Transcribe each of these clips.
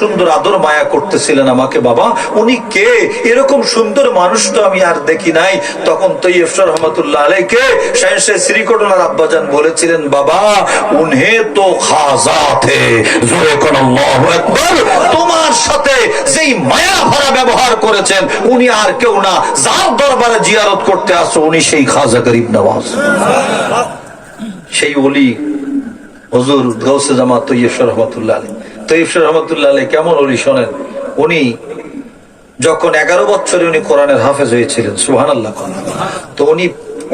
সুন্দর আদর মায়া করতেছিলেন আমাকে বাবা, উনি কে? এরকম সুন্দর মানুষ তো আমি আর দেখি নাই। তখন তৈয়ব শাহ রহমতুল্লাহ আলাইকে শাহেনশাহ শ্রীকোটলার আব্বাজান বলেছিলেন, বাবা উনহে তো খাজা থে, জোরে কোন আল্লাহু আকবার। তোমার সাথে যেই মায়া ভরা ব্যবহার করেছেন উনি আর কেউ না, যার দরবারে জিয়ারত করতে আসো উনি সেই খাজা গরিব নওয়াজ, সেই ওলি হুজুর গাউসে জামাত তৈয়ব শাহ রহমতুল্লাহ আলাইহি। তৈয়ব শাহ রহমতুল্লাহ আলাইহি কেমন ওলি শোনেন। উনি যখন 11 বছরে উনি কোরআনের হাফেজ হয়েছিলেন, সুবহানাল্লাহ, তো উনি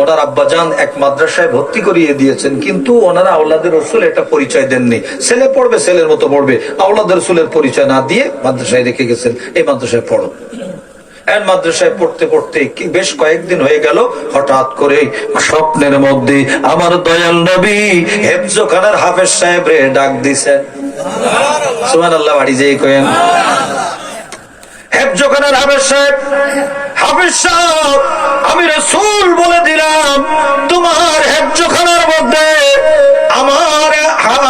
ওনার আব্বাজান এক মাদ্রাসায় ভর্তি করিয়ে দিয়েছেন, কিন্তু ওনারা আওলাদের রসুল এটা পরিচয় দেননি। ছেলে পড়বে ছেলের মতো পড়বে, আওলাদের রসুলের পরিচয় না দিয়ে মাদ্রাসায় রেখে গেছেন, এই মাদ্রাসায় পড়ো। মাদ্রাসায় পড়তে পড়তে বেশ কয়েকদিন হয়ে গেল, হঠাৎ করে স্বপ্নের মধ্যে আমার দয়াল নবী হেফজখানার হাফেজ সাহেব রে ডাক দিছেন। সুবহানাল্লাহ, বাড়ি যেই কয়েন হেফজখানার হাফেজ সাহেব, হাফেজ সাহেব আমি রাসূল বলে দিলাম তোমার হেফজখানার মধ্যে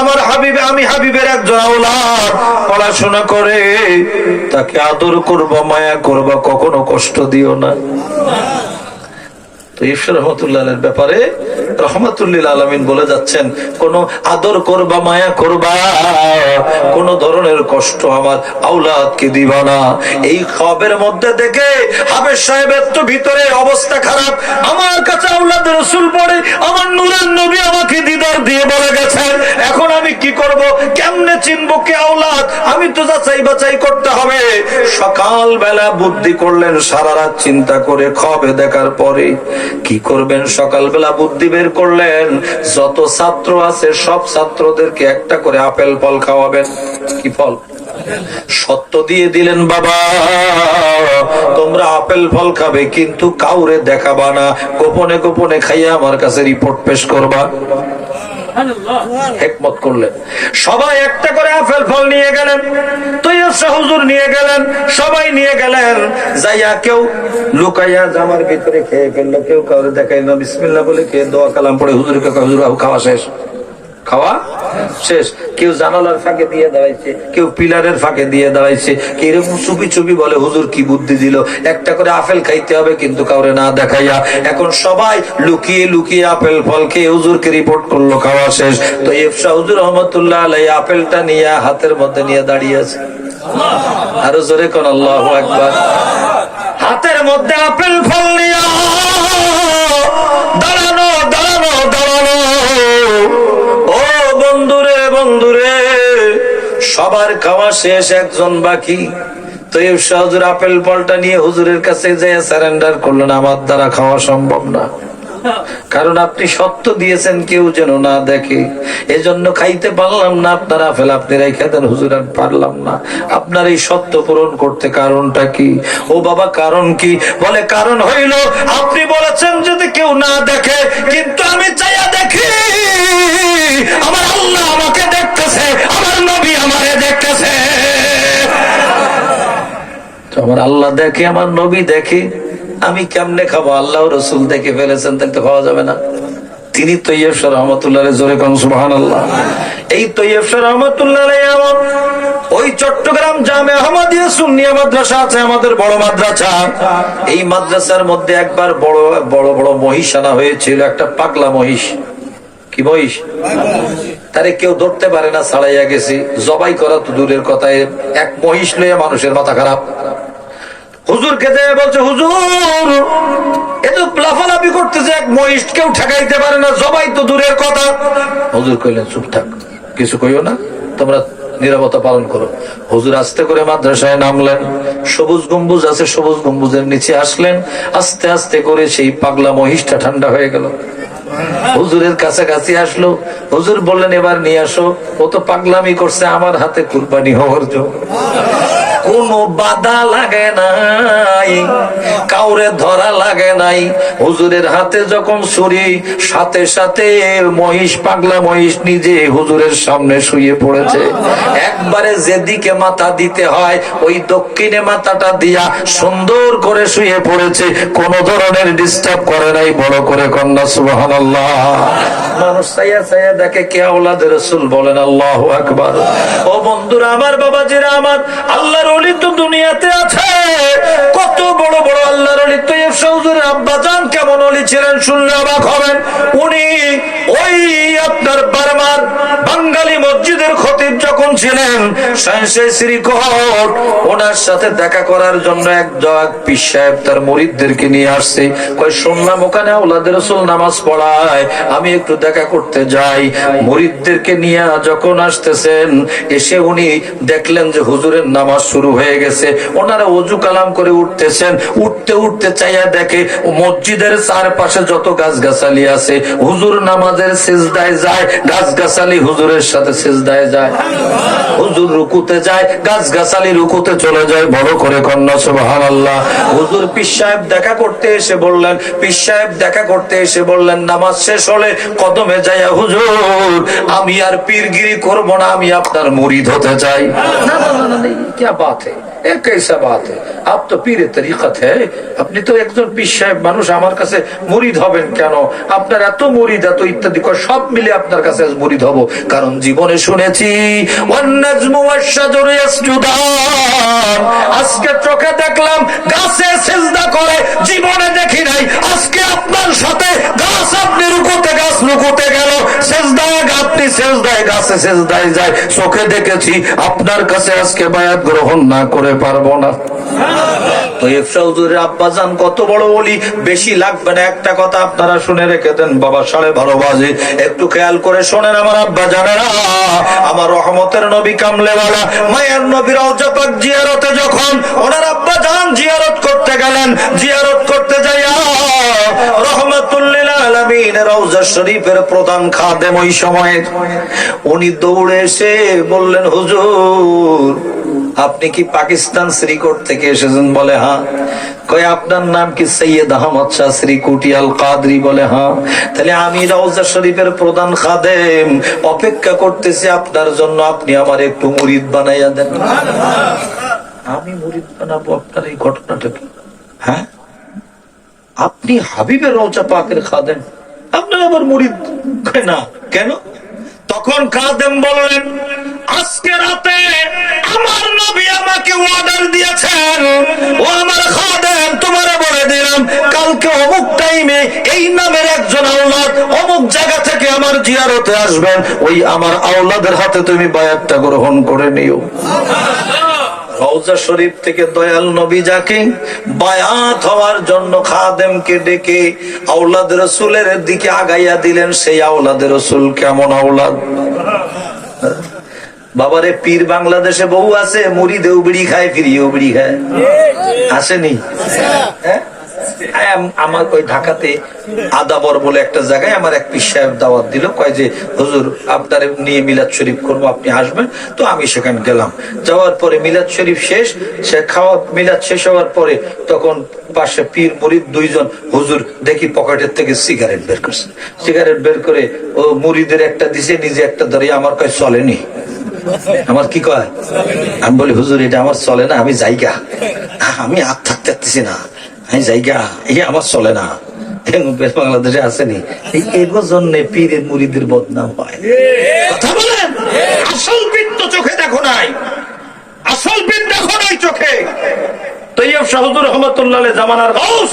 আমার হাবিব, আমি হাবিবের একজন আওলাদ পড়াশোনা করে, তাকে আদর করবা, মায়া করবা, কখনো কষ্ট দিও না। তো ঈশ্বর রহমতুল্লাহের ব্যাপারে রহমাতুল্লিল আলামিন বলে যাচ্ছেন, কোন আদর করবা, মায়া করবা, কোন ধরনের কষ্ট আমার আওলাদকে দিবা না। এই খবরের মধ্যে দেখে হাফেজ সাহেবের তো ভিতরে অবস্থা খারাপ, আমার কাছে আওলাদ রাসূল পড়ে, আমার নূরের নবী আমাকে দিদার দিয়ে বলে গেছেন, এখন আমি কি করব, কেমনে চিনবো কে আওলাদ, আমি তো যাচাই বাছাই করতে হবে। সকাল বেলা বুদ্ধি করলেন, সারা রাত চিন্তা করে খবে দেখার পরে কি করবেন, সকালবেলা বুদ্ধি বের করলেন, যত ছাত্র আছে সব ছাত্রদেরকে একটা করে আপেল ফল খাওয়াবেন। কি ফল? সত্য দিয়ে দিলেন, বাবা তোমরা আপেল ফল খাবে, কিন্তু কাউরে দেখাবা না, গোপনে গোপনে খাইয়া আমার কাছে রিপোর্ট পেশ করবা। হিকমত করলেন, সবাই একটা করে আপেল ফল নিয়ে গেলেন, তৈয়ব শাহ হুজুর নিয়ে গেলেন, সবাই নিয়ে গেলেন, যাইয়া কেউ লুকাইয়া জামার ভিতরে খেয়ে ফেললো, কেউ কাউরে দেখাইল না, বিসমিল্লাহ বলে খেয়ে দোয়া কালাম পড়ে হুজুরকে হুজুর খাওয়া শেষ, খাওয়া শেষ। কেউ জানালার ফাঁকে দিয়ে দাঁড়াইছে, কেউ পিলারের ফাঁকে দিয়ে দাঁড়াইছে, কেউ এরকম চুপি চুপি বলে হুজুর কি বুদ্ধি দিল, একটা করে আপেল খাইতে হবে কিন্তু কাউরে না দেখাইয়া। এখন সবাই লুকিয়ে লুকিয়ে আপেল ফল খেয়ে হুজুরকে রিপোর্ট করলো খাওয়া শেষ। তো ইফসা হুজুর রহমতুল্লাহ আলাইহি আপেলটা নিয়ে হাতের মধ্যে নিয়ে দাঁড়িয়ে আছে। আরো জোরে কোন আল্লাহু আকবার। হাতের মধ্যে আপেল ফল নিয়ে দাঁড়ানো দাঁড়ানো দাঁড়ানো। ও বন্ধুরে বন্ধুরে, সবার খাওয়া শেষ, একজন বাকি। তো এই হুজুর আপেল ফলটা নিয়ে হুজুরের কাছে যেয়ে সারেন্ডার করলেন, আমার দ্বারা খাওয়া সম্ভব না, কারণ আপনি সত্য দিয়েছেন কেউ যেন না দেখে, এজন্য খাইতে পারলাম না। আপনার আপেল আপনি রেখে দেন হুজুর, আমি পারলাম না। আপনার এই সত্য পূরণ করতে কারণটা কি? ও বাবা কারণ কি? বলে কারণ হইল আপনি বলেছেন যদি কেউ না দেখে, কিন্তু আমি চাইয়া দেখি আমার আল্লাহ আমাকে দেখতেছে, আমার নবী আমারে দেখতেছে। আমার আল্লাহ দেখে, আমার নবী দেখে, আমি কেমনে খাবো? আল্লাহ রসুল দেখে ফেলেছেন, তাহলে তো খাওয়া যাবে না। তিনি তৈয়ব শাহ রহমতুল্লাহ জোরে কোন সুবহানাল্লাহ। এই তৈয়ব শাহ রহমতুল্লাহ ওই চট্টগ্রাম জামে আহমদিয়া সুন্নিয়া মাদ্রাসা আছে, আমাদের বড় মাদ্রাসা। এই মাদ্রাসার মধ্যে একবার বড় বড় বড় মহিষ আনা হয়েছিল, একটা পাগলা মহিষ। কি মহিষ? তারে কেউ ধরতে পারে না, ছাড়াইয়া গেছি, জবাই করা তো দূরের কথা, এক মহিষ লইয়া মানুষের মাথা খারাপ। হুজুর খেতে বলছে, হুজুর এত লাফালাফি করতেছে, এক মহিষ কেউ ঠেকাইতে পারে না, জবাই তো দূরের কথা। হুজুর কইলেন চুপ থাক, কিছু কইও না, তোমরা নীরবতা পালন করো। হুজুর আস্তে করে মাদ্রাসায় নামলেন, সবুজ গম্বুজ আছে, সবুজ গম্বুজের নিচে আসলেন, আস্তে আস্তে করে সেই পাগলা মহিষটা ঠান্ডা হয়ে গেল। হুজুরের কাছাকাছি আসলো, হুজুর বললেন এবার নিয়ে আসো, ও তো পাগলামি করছে, আমার হাতে কুরবানি হওয়ার জন্য। কোনো বাধা লাগে নাই, কাউরে ধরা লাগে নাই। হুজুরের হাতে যখন ছুরি, সাথে সাথে মহিষ, পাগলা মহিষ নিজে হুজুরের সামনে শুয়ে পড়েছে। একবারে যেদিকে মাথা দিতে হয় ওই দক্ষিণে মাথাটা দিয়া সুন্দর করে শুয়ে পড়েছে, কোন ধরনের ডিস্টার্ব করে নাই। বড় করে কন্যা সুবহানাল্লাহ। মানুষ চাইয়া চাইয়া দেখে কে আওলাদে রাসূল, বলেন আল্লাহু আকবার। ও বন্ধুরা আমার, বাবাজিরা আমার, আল্লাহর ওলি তো দুনিয়াতে আছে। কত বড় বড় আল্লাহর ওলি। তো হুজুরের আব্বা জান কেমন ওলি ছিলেন শুনলে অবাক হবেন। উনি ওই আপনার বার্মার বাঙালি মসজিদের খতিব যখন ছিলেন, শাহেনশাহ শ্রীকোট, ওনার সাথে দেখা করার জন্য এক পীর সাহেব তার মুরিদদেরকে নিয়ে আসছে। কয় শুনলাম ওখানে আওলাদে রাসূল নামাজ পড়ায়, আমি একটু দেখা করতে যাই। মুরিদদেরকে নিয়ে যখন আসতেছেন, এসে উনি দেখলেন যে হুজুরের নামাজ শুরু হয়ে গেছে। ওনারা ওযু কালাম করে উঠতেছেন। উঠতে উঠতে চাইয়া দেখে মসজিদের চারপাশে যত গাছগাছালি আছে, হুজুর নামাজের সিজদায় যায়, গাছগাছালি হুজুরের সাথে সিজদায় যায়। হুজুর রুকুতে যায়, গাছগাছালি রুকুতে চলে যায়। বড় করে কন্যা সুবহানাল্লাহ। হুজুর পীর সাহেব দেখা করতে এসে বললেন, পীর সাহেব দেখা করতে এসে বললেন, নামাজ শেষ হলে কদমে যাইয়া, হুজুর আমি আর পীরগিরি করব না, আমি আপনার মুরিদ হতে চাই। না না না, क्या बात है, एक कैसा बात है, आप तो पीरे तरीकत है, আপনি তো একজন পীর সাহেব মানুষ, আমার কাছে মুরিদ হবেন কেন? আপনার এত মুরিদ, এত ইত্যাদি সব মিলে আপনার কাছে মুরিদ হব। কারণ জীবনে শুনেছি আজকে চোখে দেখলাম গাছে সিজদা করে, জীবনে দেখি নাই। আজকে আপনার সাথে গাছ, আপনি রুকুতে গাছ রুকুতে গেল, সিজদায় আপনি সিজদায় গাছে সিজদায় যায়। চোখে দেখেছি, আপনার কাছে আজকে বায়াত গ্রহণ না করে পারবো না। তো হুজুরের আব্বা জান কত বড় ওলি, বেশি লাগবে না, একটা কথা আপনারা শুনে রেখে দেন। বাবা 12:30 বাজে, একটু খেয়াল করে শোনেন আমার আব্বা জানেরা। আমার রহমতের নবী কামলেওয়ালা মায়ের নবী রওজা পাক জিয়ারতে যখন ওনার আব্বা জান জিয়ারত করতে গেলেন, জিয়ারত করতে যাইয়া রহমাতুল লিল আলামিন রওজা শরীফের প্রধান খাদেম ওই সময়ে উনি দৌড়ে এসে বললেন, হুজুর আপনি কি পাকিস্তান শ্রীকোট থেকে এসেছেন? বলে হ্যাঁ। কয় আপনার নাম কি? সৈয়দ আহমদ শাহ শ্রীকুটি আল কাদরি। বলে হ্যাঁ। তাহলে আমি রওজা শরীফের প্রধান খাদেম, অপেক্ষা করতেছি আপনার জন্য, আপনি আমার একটু মুরিদ বানাইয়া দেন। আমি মুরিদ বানাবো? আপনার এই ঘটনাটা কি? হ্যাঁ, আপনি হাবিবের রওজা পাকের খাদেম, আপনার আবার মুরিদ? না, কেন? তখন খাদেম বললেন, আজকে রাতে আমার নবী আমাকে অর্ডার দিয়েছেন, ও আমার খাদেম তোমারে বলে দিলাম, কালকে অমুক টাইমে এই নামের একজন আওলাদ অমুক জায়গা থেকে আমার জিয়ারতে আসবেন, ওই আমার আওলাদের হাতে তুমি বায়াতটা গ্রহণ করে নিও। রওজা শরীফ থেকে দয়াল নবী যাকে বায়াত হওয়ার জন্য খাদেমকে ডেকে আওলাদ রাসূলের দিকে আগাইয়া দিলেন। সেই আওলাদ রাসূল কেমন আওলাদ? বাবারে পীর বাংলাদেশে বহু আছে, মুরিদেও বিড়ি খায়, ফিরিয়েও বিড়ি খায়, আসেনি? আমার ওই ঢাকাতে আদাবর বলে একটা জায়গায় আমার এক পীর সাহেব দাওয়াত দিল, কয় যে হুজুর আপনার নিয়ে মিলাদ শরীফ করবো, আপনি আসবেন। তো আমি সেখানে গেলাম। যাওয়ার পরে মিলাদ শরীফ শেষ, সে খাওয়া মিলাদ শেষ হওয়ার পরে তখন পাশে পীর মুরিদ দুইজন, হুজুর দেখি পকেটের থেকে সিগারেট বের করছে। সিগারেট বের করে ও মুরিদের একটা দিছে, নিজে একটা ধরে। আমার কয় চলেনি। আমার কি কয়? আমি বলি হুজুর এটা আমার চলে না, আমি জায়গা, আমি আর থাকতে পারতেছি না, আমি জায়গা, এই আমার চলে না। বাংলাদেশে আসেনি? এগো জন্য পীরের মুরিদের বদনাম হয়। কথা বলেন, আসল পীর তো চোখে দেখো নাই, আসল পীর দেখো নাই চোখে। তৈয়ব শাহ হুজুর রহমাতুল্লাহ জামানার গাউস,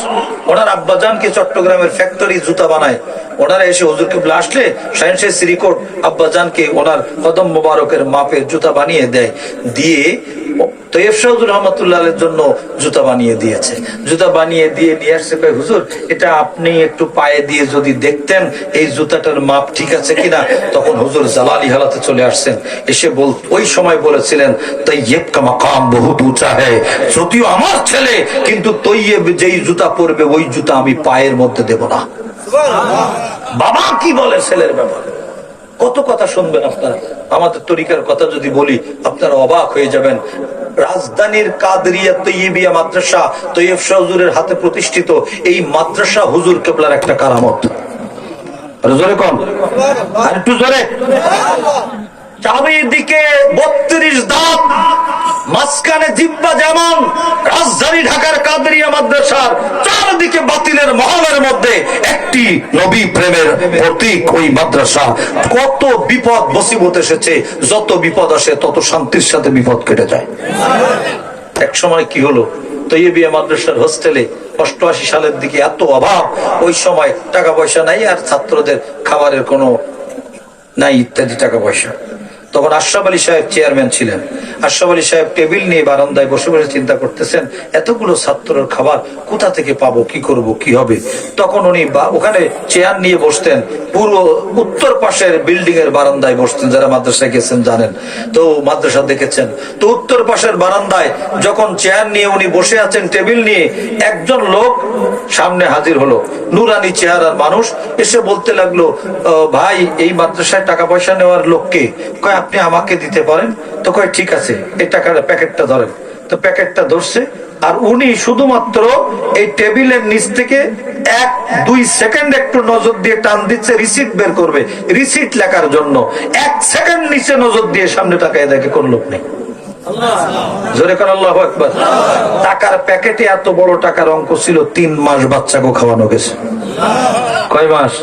ওনার আব্বাজানকে চট্টগ্রামের ফ্যাক্টরি জুতা বানায়। ওনারা এসে হুজুরকে আসলে শাহেনশাহ শ্রীকোট আব্বাজানকে ওনার কদম মোবারকের মাপের জুতা বানিয়ে দেয়, দিয়ে তৈয়ব শাহ হুজুর রহমাতুল্লাহের জন্য জুতা বানিয়ে দিয়েছে। জুতা বানিয়ে দিয়ে নিয়ে আসছে, কয় হুজুর এটা আপনি একটু পায়ে দিয়ে যদি দেখতেন এই জুতাটার মাপ ঠিক আছে কিনা। তখন হুজুর জালালি হালাতে চলে আসছেন, এসে ওই সময় বলেছিলেন, তৈয়ব কা মাকাম বহুত উঁচা হ্যায়, যদিও আমার ছেলে, কিন্তু তৈয়ব যেই জুতা পরবে ওই জুতা আমি পায়ের মধ্যে দেব না। বাবা কি বলে ছেলের ব্যাপারে? কত কথা শুনবেন আপনারা। আমাদের তরিকার কথা যদি বলি আপনারা অবাক হয়ে যাবেন। রাজধানীর কাদরিয়া তৈয়বিয়া মাদ্রাসা তৈয়ব শাহ হুজুরের হাতে প্রতিষ্ঠিত এই মাদ্রাসা হুজুর কেবলার একটা কারামত। জোরে কোন, আর একটু জোরে। চারিদিকে 32 দাঁত, মাঝখানে জিব্বা, যেমন রাজধানী ঢাকার কাদরিয়া মাদ্রাসার চারদিকে বাতিলের মহলের মধ্যে একটি নবী প্রেমের প্রতীক ওই মাদ্রাসা। কত বিপদ মুসিবত এসেছে, যত বিপদ আসে তত শান্তির সাথে বিপদ কেটে যায়। এক সময় কি হলো, তৈয়বিয়া মাদ্রাসার হোস্টেলে 88 সালের দিকে এত অভাব, ওই সময় টাকা পয়সা নাই, আর ছাত্রদের খাবারের কোনো নাই ইত্যাদি টাকা পয়সা। তখন আশরাফ আলী সাহেব চেয়ারম্যান ছিলেন। আশরাফ আলী সাহেব টেবিল নিয়ে বারান্দায় বসে বসে চিন্তা করতেছেন, এতগুলো ছাত্রের খাবার কোথা থেকে পাবো, কি করব, কি হবে। তখন উনি ওখানে চেয়ার নিয়ে বসতেন, পুরো উত্তর পাশের বিল্ডিং এর বারান্দায় বসতেন। যারা মাদ্রাসায় গেছেন জানেন, তো মাদ্রাসা দেখেছেন। তো উত্তর পাশের বারান্দায় যখন চেয়ার নিয়ে উনি বসে আছেন, টেবিল নিয়ে, একজন লোক সামনে হাজির হলো, নুরানি চেহারার মানুষ, এসে বলতে লাগলো, ভাই এই মাদ্রাসায় টাকা পয়সা নেওয়ার লোককে, কয় আপনি আমাকে দিতে পারেন। তো কয় ঠিক আছে, এই টাকার প্যাকেটটা ধরেন। তো প্যাকেটটা ধরছে, আর উনি শুধুমাত্র এই টেবিলের নিচ থেকে 1-2 সেকেন্ড একটু নজর দিয়ে টান দিচ্ছে, রিসিট বের করবে, রিসিট লেখার জন্য 1 সেকেন্ড নিচে নজর দিয়ে সামনে তাকায় দেখে কোন লোক নেই। জোরে কোন আল্লাহু আকবার। টাকার প্যাকেটে এত বড় টাকার অঙ্ক ছিল, 3 মাস বাচ্চাকে খাওয়ানো গেছে। কয় মাস?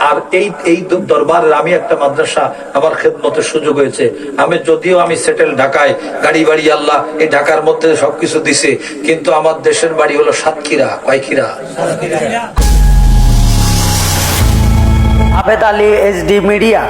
আর এই দরবারের আমি একটা মাদ্রাসা আমার খেদমতের সুযোগ হয়েছে। যদিও আমি সেটেল ঢাকায়, গাড়ি বাড়ি আল্লাহ এই ঢাকার মধ্যে সবকিছু দিছে, কিন্তু আমার দেশের বাড়ি হলো সাতক্ষীরা। কয়ক্ষীরা? আবেদ আলী, HD মিডিয়া।